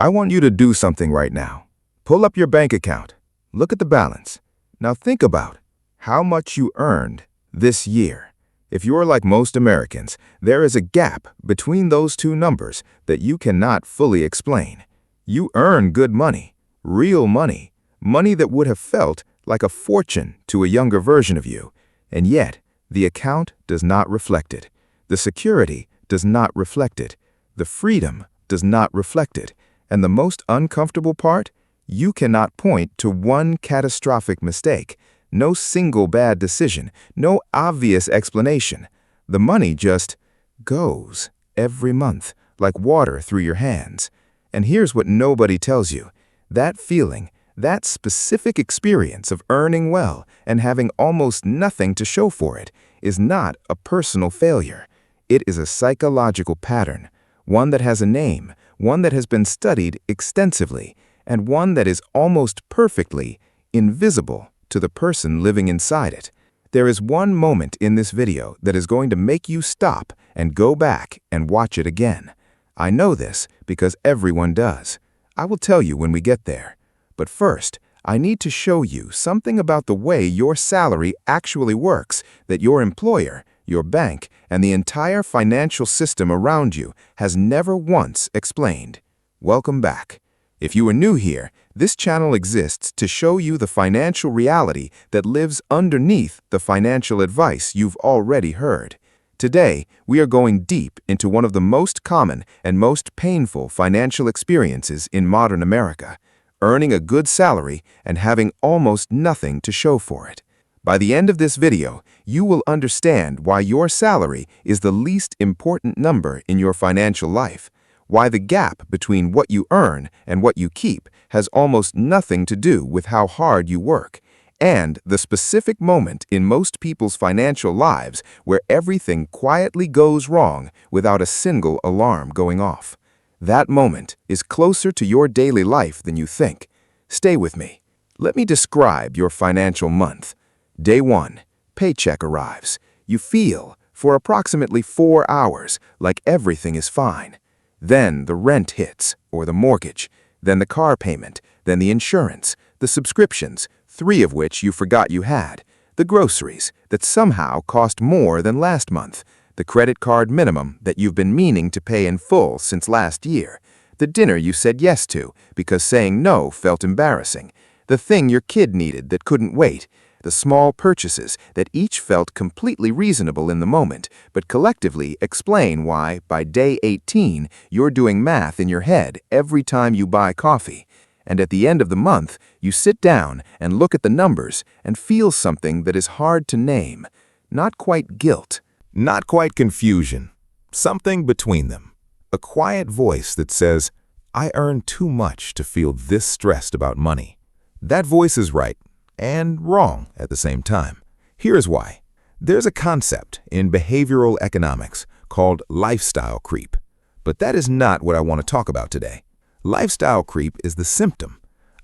I want you to do something right now. Pull up your bank account. Look at the balance. Now think about how much you earned this year. If you're like most Americans, there is a gap between those two numbers that you cannot fully explain. You earn good money, real money, money that would have felt like a fortune to a younger version of you, and yet the account does not reflect it. The security does not reflect it. The freedom does not reflect it. And the most uncomfortable part? You cannot point to one catastrophic mistake, no single bad decision, no obvious explanation. The money just goes every month like water through your hands. And here's what nobody tells you. That feeling, that specific experience of earning well and having almost nothing to show for it is not a personal failure. It is a psychological pattern, one that has a name, one that has been studied extensively, and one that is almost perfectly invisible to the person living inside it. There is one moment in this video that is going to make you stop and go back and watch it again. I know this because everyone does. I will tell you when we get there. But first, I need to show you something about the way your salary actually works that your employer, your bank, and the entire financial system around you has never once explained. Welcome back. If you are new here, this channel exists to show you the financial reality that lives underneath the financial advice you've already heard. Today, we are going deep into one of the most common and most painful financial experiences in modern America, earning a good salary and having almost nothing to show for it. By the end of this video, you will understand why your salary is the least important number in your financial life, why the gap between what you earn and what you keep has almost nothing to do with how hard you work, and the specific moment in most people's financial lives where everything quietly goes wrong without a single alarm going off. That moment is closer to your daily life than you think. Stay with me. Let me describe your financial month. Day 1, paycheck arrives. You feel, for approximately 4 hours, like everything is fine. Then the rent hits, or the mortgage, then the car payment, then the insurance, the subscriptions, 3 of which you forgot you had, the groceries that somehow cost more than last month, the credit card minimum that you've been meaning to pay in full since last year, the dinner you said yes to because saying no felt embarrassing, the thing your kid needed that couldn't wait, the small purchases that each felt completely reasonable in the moment, but collectively explain why, by day 18, you're doing math in your head every time you buy coffee. And at the end of the month, you sit down and look at the numbers and feel something that is hard to name. Not quite guilt, not quite confusion, something between them. A quiet voice that says, "I earn too much to feel this stressed about money." That voice is right and wrong at the same time. Here's why. There's a concept in behavioral economics called lifestyle creep. But that is not what I want to talk about today. Lifestyle creep is the symptom.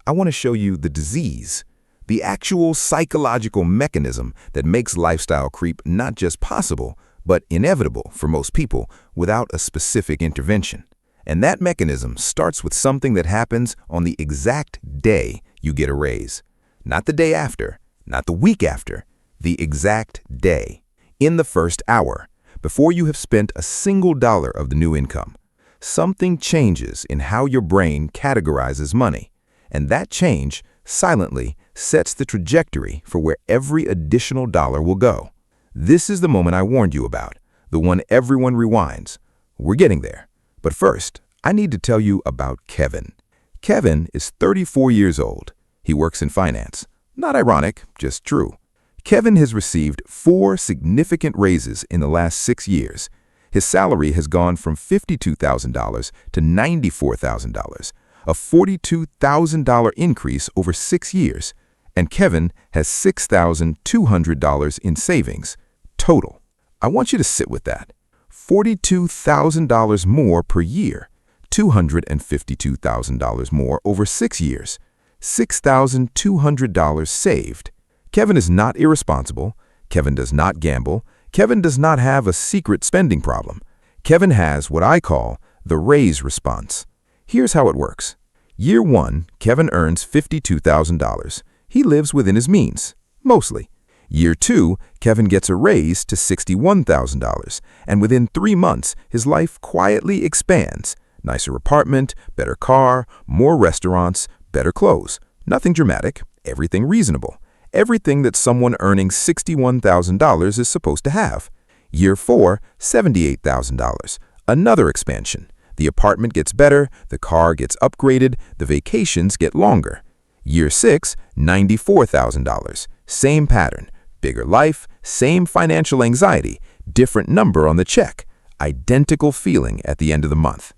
I want to show you the disease, the actual psychological mechanism that makes lifestyle creep not just possible, but inevitable for most people without a specific intervention. And that mechanism starts with something that happens on the exact day you get a raise. Not the day after, not the week after, the exact day, in the first hour, before you have spent a single dollar of the new income. Something changes in how your brain categorizes money, and that change silently sets the trajectory for where every additional dollar will go. This is the moment I warned you about, the one everyone rewinds. We're getting there. But first, I need to tell you about Kevin. Kevin is 34 years old. He works in finance. Not ironic, just true. Kevin has received 4 significant raises in the last 6 years. His salary has gone from $52,000 to $94,000, a $42,000 increase over 6 years. And Kevin has $6,200 in savings, total. I want you to sit with that. $42,000 more per year, $252,000 more over 6 years. $6,200 saved. Kevin is not irresponsible. Kevin does not gamble. Kevin does not have a secret spending problem. Kevin has what I call the raise response. Here's how it works. Year 1, Kevin earns $52,000. He lives within his means, mostly. Year 2, Kevin gets a raise to $61,000, and within 3 months, his life quietly expands. Nicer apartment, better car, more restaurants, better clothes. Nothing dramatic, everything reasonable. Everything that someone earning $61,000 is supposed to have. Year 4, $78,000. Another expansion. The apartment gets better, the car gets upgraded, the vacations get longer. Year 6, $94,000. Same pattern. Bigger life, same financial anxiety, different number on the check, identical feeling at the end of the month.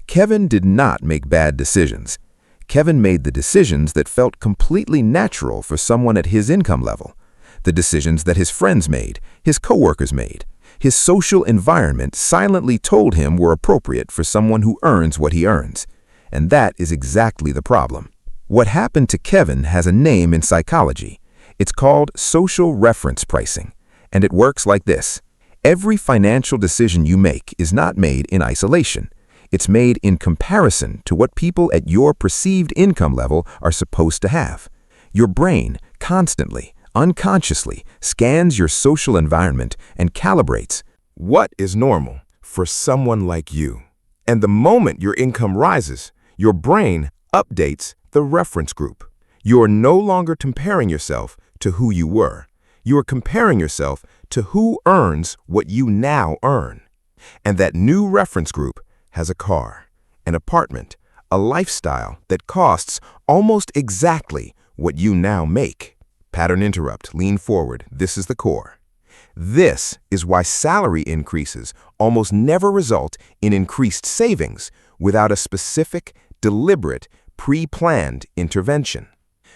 Kevin did not make bad decisions. Kevin made the decisions that felt completely natural for someone at his income level. The decisions that his friends made, his coworkers made. His social environment silently told him were appropriate for someone who earns what he earns. And that is exactly the problem. What happened to Kevin has a name in psychology. It's called social reference pricing, and it works like this. Every financial decision you make is not made in isolation. It's made in comparison to what people at your perceived income level are supposed to have. Your brain constantly, unconsciously scans your social environment and calibrates What is normal for someone like you? And the moment your income rises, your brain updates the reference group. You are no longer comparing yourself to who you were. You are comparing yourself to who earns what you now earn. And that new reference group has a car, an apartment, a lifestyle that costs almost exactly what you now make. Pattern interrupt, lean forward. This is the core. This is why salary increases almost never result in increased savings without a specific, deliberate, pre-planned intervention.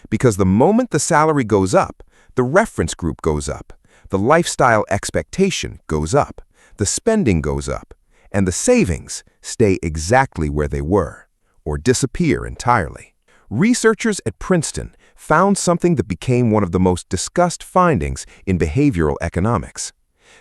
Because the moment the salary goes up, the reference group goes up, the lifestyle expectation goes up, the spending goes up, and the savings stay exactly where they were, or disappear entirely. Researchers at Princeton found something that became one of the most discussed findings in behavioral economics.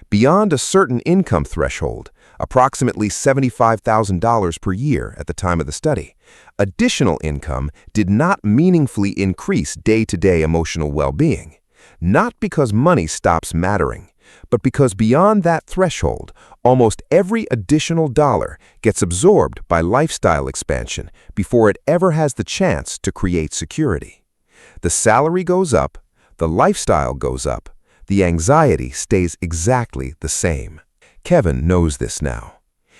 Beyond a certain income threshold, approximately $75,000 per year at the time of the study, additional income did not meaningfully increase day-to-day emotional well-being. Not because money stops mattering, but because beyond that threshold, almost every additional dollar gets absorbed by lifestyle expansion before it ever has the chance to create security. The salary goes up, the lifestyle goes up, the anxiety stays exactly the same. Kevin knows this now.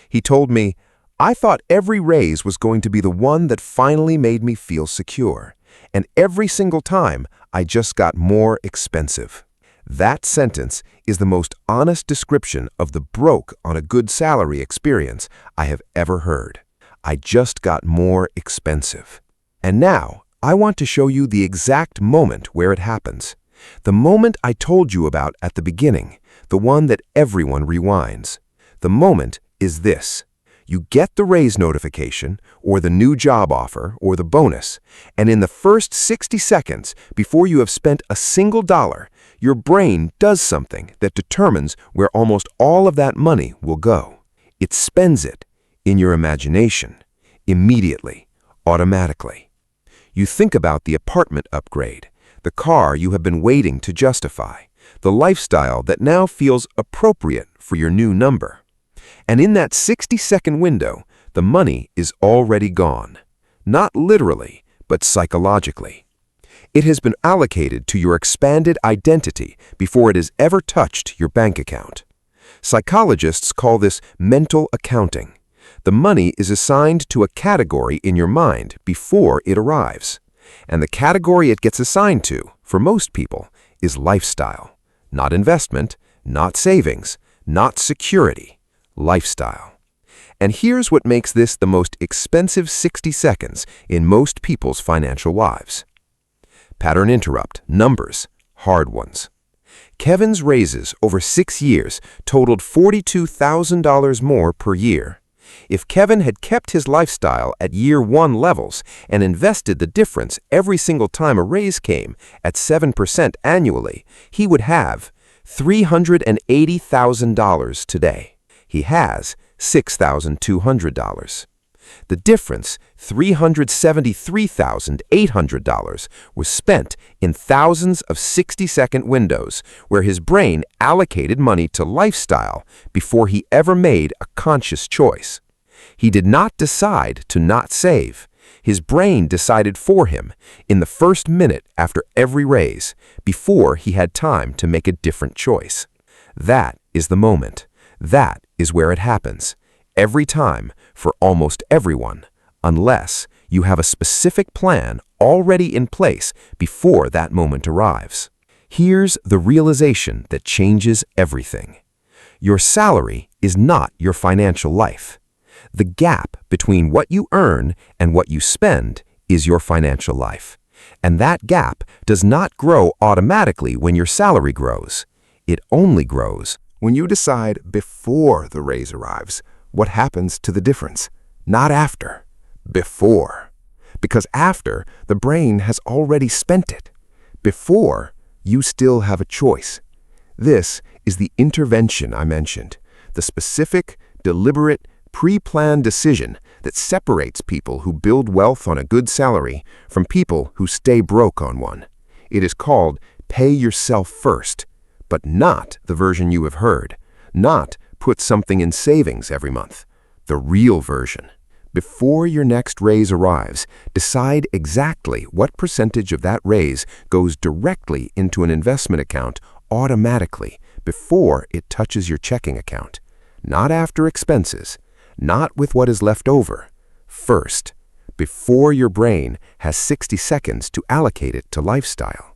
He told me, "I thought every raise was going to be the one that finally made me feel secure, and every single time I just got more expensive." That sentence is the most honest description of the broke on a good salary experience I have ever heard. I just got more expensive. And now, I want to show you the exact moment where it happens. The moment I told you about at the beginning, the one that everyone rewinds. The moment is this. You get the raise notification, or the new job offer, or the bonus, and in the first 60 seconds, before you have spent a single dollar, your brain does something that determines where almost all of that money will go. It spends it in your imagination, immediately, automatically. You think about the apartment upgrade, the car you have been waiting to justify, the lifestyle that now feels appropriate for your new number. And in that 60-second window, the money is already gone. Not literally, but psychologically. It has been allocated to your expanded identity before it has ever touched your bank account. Psychologists call this mental accounting. The money is assigned to a category in your mind before it arrives. And the category it gets assigned to, for most people, is lifestyle. Not investment, not savings, not security. Lifestyle. And here's what makes this the most expensive 60 seconds in most people's financial lives. Pattern interrupt, numbers, hard ones. Kevin's raises over 6 years totaled $42,000 more per year. If Kevin had kept his lifestyle at year 1 levels and invested the difference every single time a raise came at 7% annually, he would have $380,000 today. He has $6,200. The difference, $373,800, was spent in thousands of 60-second windows where his brain allocated money to lifestyle before he ever made a conscious choice. He did not decide to not save. His brain decided for him in the first minute after every raise, before he had time to make a different choice. That is the moment. That is where it happens. Every time, for almost everyone, unless you have a specific plan already in place before that moment arrives. Here's the realization that changes everything. Your salary is not your financial life. The gap between what you earn and what you spend is your financial life. And that gap does not grow automatically when your salary grows. It only grows When you decide before the raise arrives, what happens to the difference? Not after, before. Because after, the brain has already spent it. Before, you still have a choice. This is the intervention I mentioned, the specific, deliberate, pre-planned decision that separates people who build wealth on a good salary from people who stay broke on one. It is called pay yourself first, but not the version you have heard, not put something in savings every month. The real version. Before your next raise arrives, decide exactly what percentage of that raise goes directly into an investment account automatically before it touches your checking account. Not after expenses, not with what is left over. First, before your brain has 60 seconds to allocate it to lifestyle.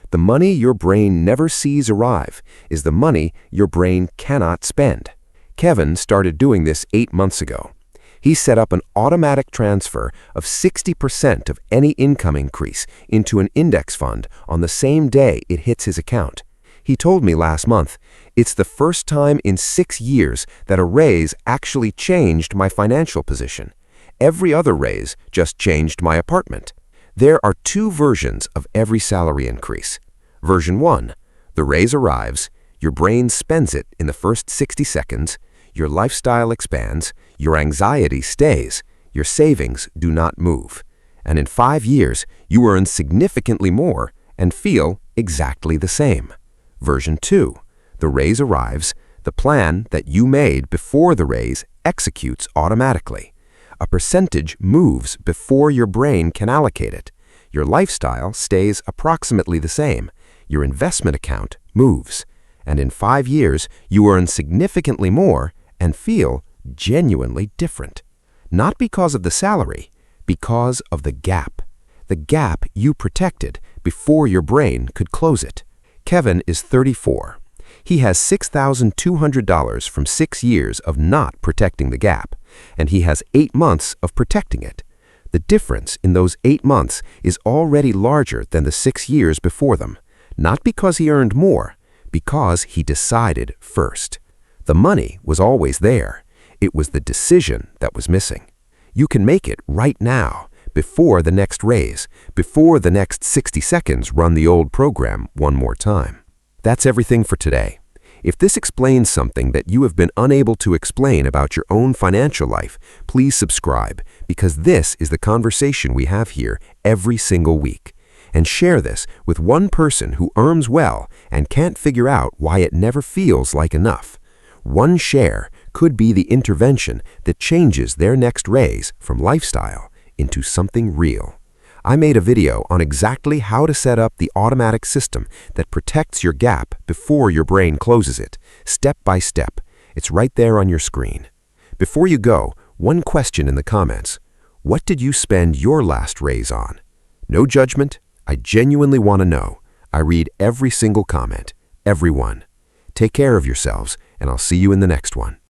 The money your brain never sees arrive is the money your brain cannot spend. Kevin started doing this 8 months ago. He set up an automatic transfer of 60% of any income increase into an index fund on the same day it hits his account. He told me last month, "It's the first time in 6 years that a raise actually changed my financial position. Every other raise just changed my apartment." There are 2 versions of every salary increase. Version 1, the raise arrives, your brain spends it in the first 60 seconds, your lifestyle expands, your anxiety stays, your savings do not move. And in 5 years, you earn significantly more and feel exactly the same. Version 2, the raise arrives, the plan that you made before the raise executes automatically. A percentage moves before your brain can allocate it. Your lifestyle stays approximately the same. Your investment account moves. And in 5 years, you earn significantly more and feel genuinely different. Not because of the salary, because of the gap. The gap you protected before your brain could close it. Kevin is 34. He has $6,200 from 6 years of not protecting the gap, and he has 8 months of protecting it. The difference in those 8 months is already larger than the 6 years before them, not because he earned more, because he decided first. The money was always there. It was the decision that was missing. You can make it right now, before the next raise, before the next 60 seconds run the old program one more time. That's everything for today. If this explains something that you have been unable to explain about your own financial life, please subscribe, because this is the conversation we have here every single week. And share this with one person who earns well and can't figure out why it never feels like enough. One share could be the intervention that changes their next raise from lifestyle into something real. I made a video on exactly how to set up the automatic system that protects your gap before your brain closes it, step by step. It's right there on your screen. Before you go, one question in the comments. What did you spend your last raise on? No judgment. I genuinely want to know. I read every single comment, every one. Take care of yourselves, and I'll see you in the next one.